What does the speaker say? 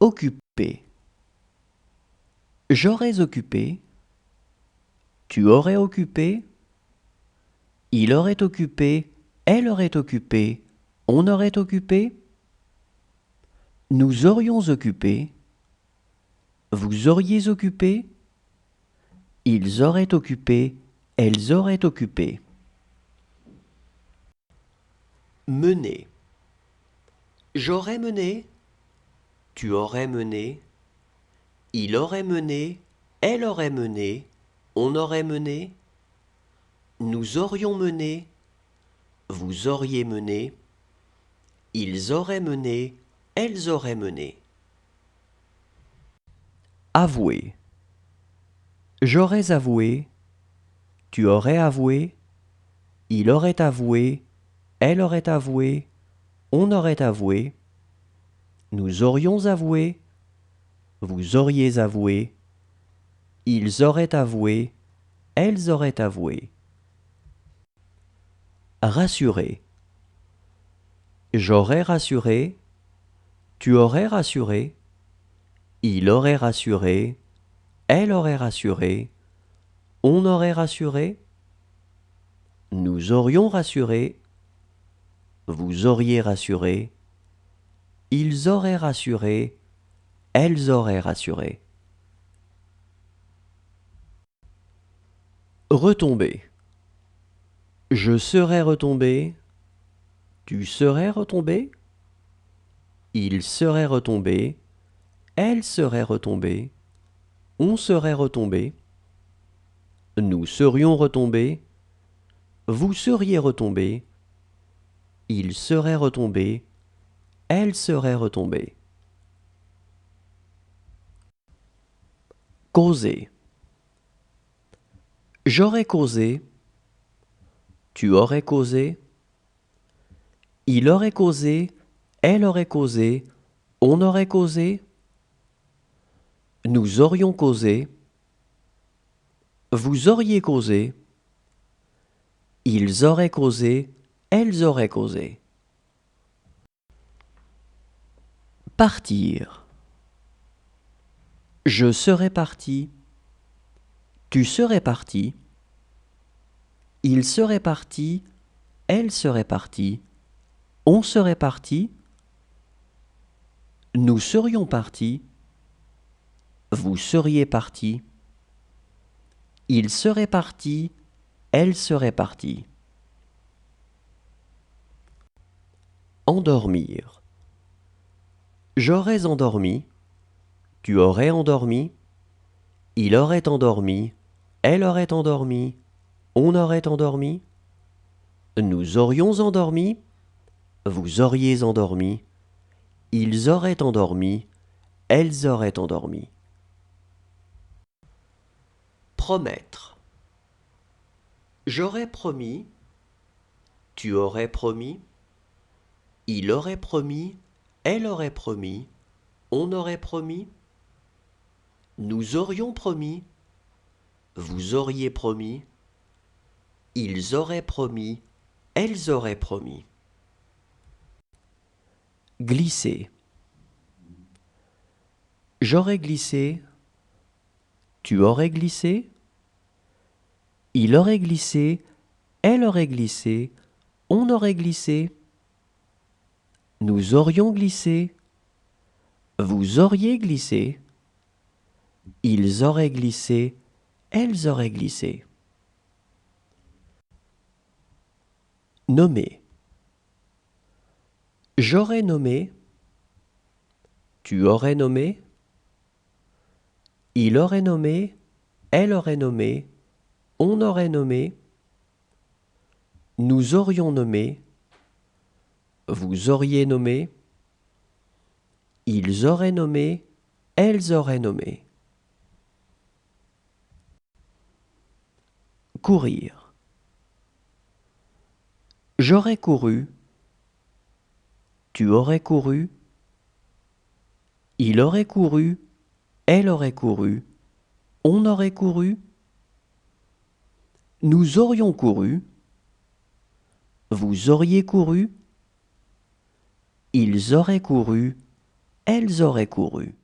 Occupé. J'aurais occupé. Tu aurais occupé. Il aurait occupé. Elle aurait occupé. On aurait occupé. Nous aurions occupé. Vous auriez occupé. Ils auraient occupé. Elles auraient occupé. Mener. J'aurais mené. Tu aurais mené. Il aurait mené. Elle aurait mené. On aurait mené. Nous aurions mené. Vous auriez mené. Ils auraient mené. Elles auraient mené. Avouer. J'aurais avoué. Tu aurais avoué. Il aurait avoué. Elle aurait avoué. On aurait avoué. Nous aurions avoué. Vous auriez avoué. Ils auraient avoué. Elles auraient avoué. Rassurer. J'aurais rassuré. Tu aurais rassuré. Il aurait rassuré. Elle aurait rassuré. On aurait rassuré. Nous aurions rassuré. Vous auriez rassuré. Ils auraient rassuré. Elles auraient rassuré. Retomber. Je serais retombé. Tu serais retombé. Il serait retombé. Elle serait retombée. On serait retombé. Nous serions retombés. Vous seriez retombé. Il serait retombé. Elle serait retombée. Causer. J'aurais causé. Tu aurais causé. Il aurait causé. Elle aurait causé. On aurait causé. Nous aurions causé. Vous auriez causé. Ils auraient causé. Elles auraient causé. Partir. Je serais parti. Tu serais parti. Il serait parti. Elle serait partie. On serait parti. Nous serions partis. Vous seriez parti. Il serait parti. Elle serait partie. Endormir. J'aurais endormi. Tu aurais endormi. Il aurait endormi. Elle aurait endormi. On aurait endormi. Nous aurions endormi. Vous auriez endormi. Ils auraient endormi. Elles auraient endormi. Promettre. J'aurais promis. Tu aurais promis. Il aurait promis. Elle aurait promis. On aurait promis. Nous aurions promis. Vous auriez promis. Ils auraient promis. Elles auraient promis. Glisser. J'aurais glissé. Tu aurais glissé. Il aurait glissé. Elle aurait glissé. On aurait glissé. Nous aurions glissé. Vous auriez glissé. Ils auraient glissé. Elles auraient glissé. Nommer. J'aurais nommé. Tu aurais nommé. Il aurait nommé. Elle aurait nommé. On aurait nommé. Nous aurions nommé. Vous auriez nommé. Ils auraient nommé. Elles auraient nommé. Courir. J'aurais couru. Tu aurais couru. Il aurait couru. Elle aurait couru. On aurait couru. Nous aurions couru. Vous auriez couru. Ils auraient couru. elles auraient couru.